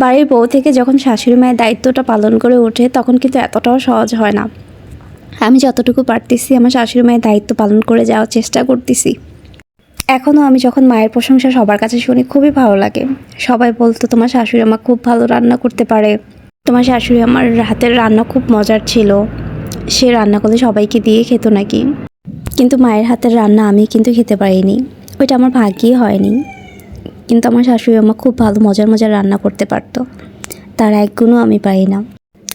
বাড়ির বউ থেকে যখন শাশুড়ি মায়ের দায়িত্বটা পালন করে ওঠে তখন কিন্তু এতটাও সহজ হয় না। আমি যতটুকু পারতেছি আমার শাশুড়ি মায়ের দায়িত্ব পালন করে যাওয়ার চেষ্টা করতেছি। এখনও আমি যখন মায়ের প্রশংসা সবার কাছে শুনি খুবই ভালো লাগে। সবাই বলতো তোমার শাশুড়ি আমা খুব ভালো রান্না করতে পারে, তোমার শাশুড়ি আমার হাতের রান্না খুব মজার ছিল, সে রান্না করলে সবাইকে দিয়ে খেত নাকি। কিন্তু মায়ের হাতের রান্না আমি কিন্তু খেতে পারিনি, ওইটা আমার ভাগ্যই হয়নি। কিন্তু আমার শাশুড়ি আমা খুব ভালো মজার মজার রান্না করতে পারতো, তার এক গুণও আমি পারি না।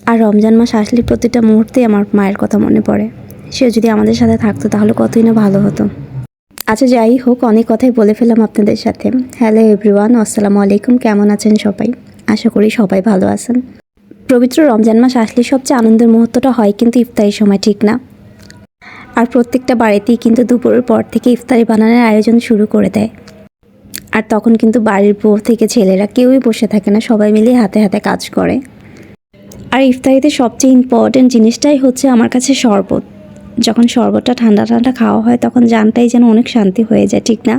আর রমজান মাস আসলে প্রতিটা মুহূর্তেই আমার মায়ের কথা মনে পড়ে। সে যদি আমাদের সাথে থাকতো তাহলে কতই না ভালো হতো। আচ্ছা যাই হোক, অনেক কথাই বলে ফেলাম আপনাদের সাথে। হ্যালো এভরিওয়ান, আসসালামু আলাইকুম। কেমন আছেন সবাই? আশা করি সবাই ভালো আছেন। পবিত্র রমজান মাস আসলে সবচেয়ে আনন্দের মুহূর্তটা হয় কিন্তু ইফতারির সময়, ঠিক না? আর প্রত্যেকটা বাড়িতেই কিন্তু দুপুরের পর থেকে ইফতারি বানানোর আয়োজন শুরু করে দেয়। আর তখন কিন্তু বাড়ির বউ থেকে ছেলেরা কেউই বসে থাকে না, সবাই মিলে হাতে হাতে কাজ করে। আর ইফতারিতে সবচেয়ে ইম্পর্টেন্ট জিনিসটাই হচ্ছে আমার কাছে শরবত। যখন শরবতটা ঠান্ডা ঠান্ডা খাওয়া হয় তখন জানটাই যেন অনেক শান্তি হয়ে যায়, ঠিক না?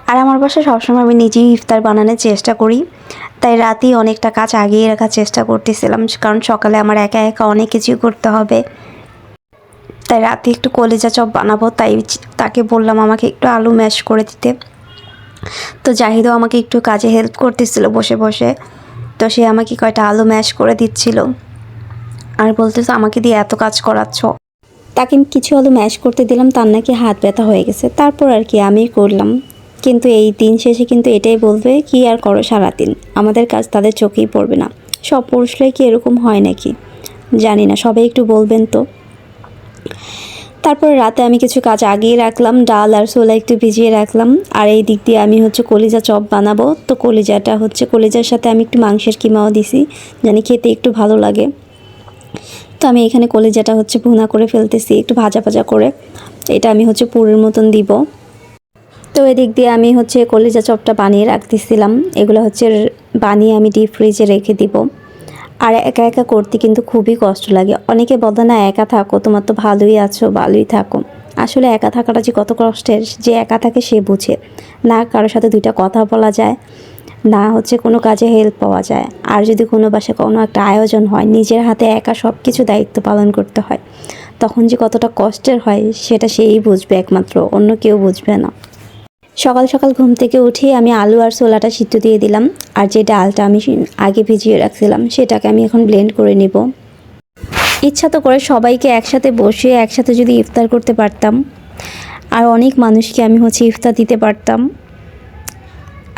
আর আমার বাসায় সবসময় আমি নিজেই ইফতার বানানোর চেষ্টা করি, তাই রাতেই অনেকটা কাজ আগিয়ে রাখার চেষ্টা করতেছিলাম, কারণ সকালে আমার একা একা অনেক কিছুই করতে হবে। তাই রাতে একটু কলিজা চপ বানাবো, তাই তাকে বললাম আমাকে একটু আলু ম্যাশ করে দিতে। তো জাহিদও আমাকে একটু কাজে হেল্প করতেছিল বসে বসে, তো সে আমাকে কয়টা আলু ম্যাশ করে দিচ্ছিল আর বলতেছে আমাকে দিয়ে এত কাজ করাচ্ছ। তাকে কিছু আলু ম্যাশ করতে দিলাম, তার নাকি হাত ব্যথা হয়ে গেছে। তারপর আর কি আমি করলাম, কিন্তু এই দিন শেষে কিন্তু এটাই বলবে কি আর করো সারাদিন, আমাদের কাজ তাদের চোখেই পড়বে না। সব পুরুষরাই কি এরকম হয় নাকি জানি না, সবাই একটু বলবেন তো। তারপর রাতে আমি কিছু কাজ আগিয়ে রাখলাম, ডাল আর ছোলা একটু ভিজিয়ে রাখলাম। আর এই দিক দিয়ে আমি হচ্ছে কলিজা চপ বানাবো। তো কলিজাটা হচ্ছে কলিজার সাথে আমি একটু মাংসের কিমাও দিছি, জানি খেতে একটু ভালো লাগে। তো আমি এখানে কলিজাটা হচ্ছে ভুনা করে ফেলতেছি, একটু ভাজা ভাজা করে। এটা আমি হচ্ছে পুরের মতন দিব। তো এদিক দিয়ে আমি হচ্ছে কলিজা চপটা বানিয়ে রাখতেছিলাম। এগুলো হচ্ছে বানিয়ে আমি ডিপ ফ্রিজে রেখে দিব। আর একা একা করতে কিন্তু খুবই কষ্ট লাগে। অনেকে বলে না একা থাকো, তোমার তো ভালোই আছো, ভালোই থাকো। আসলে একা থাকাটা যে কত কষ্টের, যে একা থাকে সে বুঝে। না কারোর সাথে দুইটা কথা বলা যায়, না হচ্ছে কোনো কাজে হেল্প পাওয়া যায়। আর যদি কোনো বাসায় কোনো একটা আয়োজন হয়, নিজের হাতে একা সব কিছু দায়িত্ব পালন করতে হয়, তখন যে কতটা কষ্টের হয় সেটা সেই বুঝবে একমাত্র, অন্য কেউ বুঝবে না। সকাল সকাল ঘুম থেকে উঠে আমি আলু আর ছোলাটা সিদ্ধ দিয়ে দিলাম। আর যে ডালটা আমি আগে ভিজিয়ে রাখছিলাম সেটাকে আমি এখন ব্লেন্ড করে নিব। ইচ্ছা তো করে সবাইকে একসাথে বসে একসাথে যদি ইফতার করতে পারতাম, আর অনেক মানুষকে আমি হচ্ছে ইফতার দিতে পারতাম।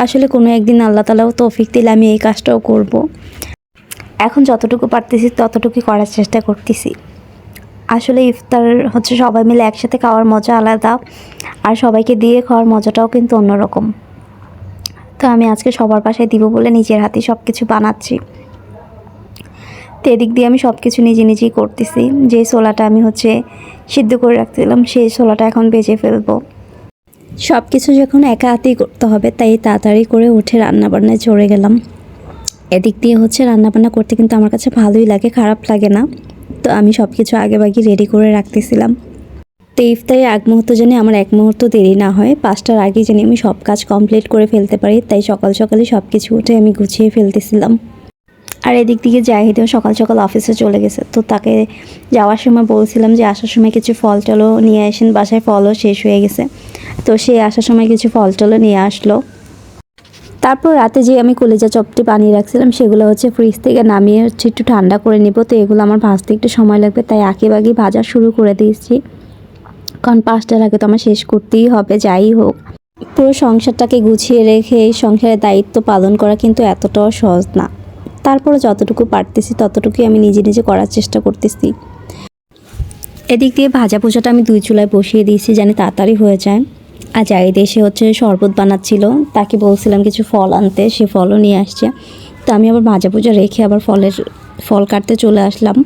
আসলে কোনো একদিন আল্লাহ তাআলাও তৌফিক দিলে আমি এই কাজটাও করব। এখন যতটুকু পারতেছি ততটুকুই করার চেষ্টা করতেছি। আসলে ইফতার হচ্ছে সবাই মিলে একসাথে খাওয়ার মজা আলাদা, আর সবাইকে দিয়ে খাওয়ার মজাটাও কিন্তু অন্যরকম। তো আমি আজকে সবার বাসায় দিব বলে নিজের হাতে সব কিছু বানাচ্ছি। তো এদিক দিয়ে আমি সব কিছু নিজে নিজেই করতেছি। যে ছোলাটা আমি হচ্ছে সিদ্ধ করে রাখছিলাম সেই ছোলাটা এখন ভেজে ফেলবো। সব কিছু যখন একা হাতেই করতে হবে তাই তাড়াতাড়ি করে উঠে রান্নাবান্নায় চড়ে গেলাম। এদিক দিয়ে হচ্ছে রান্নাবান্না করতে কিন্তু আমার কাছে ভালোই লাগে, খারাপ লাগে না। তো আমি সব কিছু আগেভাগে রেডি করে রাখতেছিলাম। তো ইফতারের আগ মুহূর্ত যেন আমার এক মুহূর্ত দেরি না হয়, 5টার আগে যেন আমি সব কাজ কমপ্লিট করে ফেলতে পারি, তাই সকাল সকালে সব কিছু উঠে আমি গুছিয়ে ফেলতেছিলাম। আর এদিক থেকে জাহিদও সকাল সকাল অফিসে চলে গেছে। তো তাকে যাওয়ার সময় বলছিলাম যে আসার সময় কিছু ফল টলও নিয়ে আসেন, বাসায় ফলও শেষ হয়ে গেছে। তো সে আসার সময় কিছু ফল টলও নিয়ে আসলো। তারপর রাতে যে আমি কলিজা চপটি বানিয়ে রাখছিলাম সেগুলো হচ্ছে ফ্রিজ থেকে নামিয়ে হচ্ছে একটু ঠান্ডা করে নিব। তো এগুলো আমার ভাজতে একটু সময় লাগবে, তাই আঁকিবাগি ভাজা শুরু করে দিয়েছি, কারণ 5টার আগে তো আমার শেষ করতেই হবে যাই হোক। পুরো সংসারটাকে গুছিয়ে রেখে এই সংসারের দায়িত্ব পালন করা কিন্তু এতটাও সহজ না। তারপরে যতটুকু পারতেছি ততটুকুই আমি নিজে নিজে করার চেষ্টা করতেছি। এদিক দিয়ে ভাজা পোজাটা আমি 2 চুলায় বসিয়ে দিয়েছি, জানি তাড়াতাড়ি হয়ে যায়। আর জাহিদ এসে হচ্ছে শরবত বানাচ্ছিল, তাকে বলছিলাম কিছু ফল আনতে, সে ফলও নিয়ে আসছে। তো আমি আবার ভাজা পোজা রেখে আবার ফল কাটতে চলে আসলাম।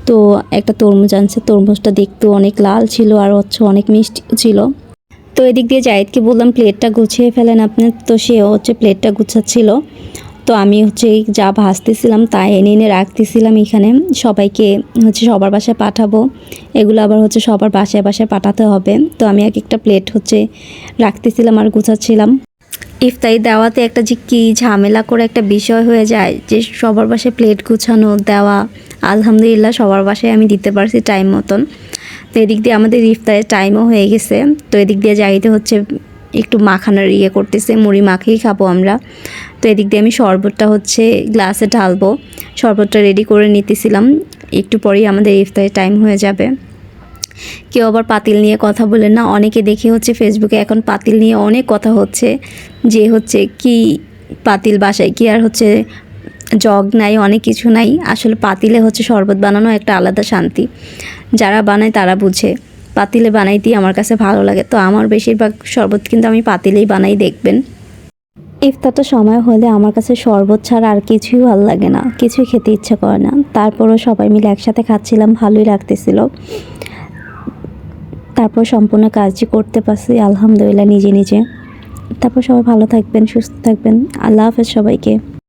তো একটা তরমুজ আনছে, তরমুজটা দেখতেও অনেক লাল ছিল আর হচ্ছে অনেক মিষ্টি ছিল। তো এদিক দিয়ে জাহিদকে বললাম প্লেটটা গুছিয়ে ফেলেন আপনি, তো সেও হচ্ছে প্লেটটা গুছাচ্ছিল। তো আমি হচ্ছে যা ভাজতেছিলাম তা এনে এনে রাখতেছিলাম এখানে, সবাইকে হচ্ছে সবার বাসায় পাঠাবো। এগুলো আবার হচ্ছে সবার বাসায় বাসায় পাঠাতে হবে। তো আমি এক একটা প্লেট হচ্ছে রাখতেছিলাম আর গুছাচ্ছিলাম। ইফতারি দেওয়াতে একটা যে কী ঝামেলা করে একটা বিষয় হয়ে যায়, যে সবার বাসায় প্লেট গুছানো দেওয়া। আলহামদুলিল্লাহ সবার বাসায় আমি দিতে পারছি টাইম মতন। তো এদিক দিয়ে আমাদের ইফতারের টাইমও হয়ে গেছে। তো এদিক দিয়ে যাইতে হচ্ছে একটু মাখানোর করতেছে, মুড়ি মাখিয়ে খাবো আমরা। তো এদিক দিয়ে আমি শরবতটা হচ্ছে গ্লাসে ঢালবো, শরবতটা রেডি করে নিতেছিলাম। একটু পরেই আমাদের ইফতারের টাইম হয়ে যাবে। কেউ আবার পাতিল নিয়ে কথা বলে না, অনেকে দেখে হচ্ছে ফেসবুকে এখন পাতিল নিয়ে অনেক কথা হচ্ছে, যে হচ্ছে কি পাতিল বাসায় কি আর হচ্ছে জগ নাই, অনেক কিছু নাই। আসলে পাতিলে হচ্ছে শরবত বানানো একটা আলাদা শান্তি, যারা বানায় তারা বুঝে। পাতিলে বানাইতেই আমার কাছে ভালো লাগে। তো আমার বেশিরভাগ শরবত কিন্তু আমি পাতিলেই বানাই, দেখবেন। ইফতারটা সময় হলে আমার কাছে শরবত ছাড়া আর কিছুই ভালো লাগে না, কিছুই খেতে ইচ্ছা করে না। তারপরও সবাই মিলে একসাথে খাচ্ছিলাম, ভালোই লাগতেছিল। তারপর সম্পূর্ণ কাজই করতে পারছি আলহামদুলিল্লাহ নিজে নিজে। তারপর সবাই ভালো থাকবেন, সুস্থ থাকবেন। আল্লাহ হাফেজ সবাইকে।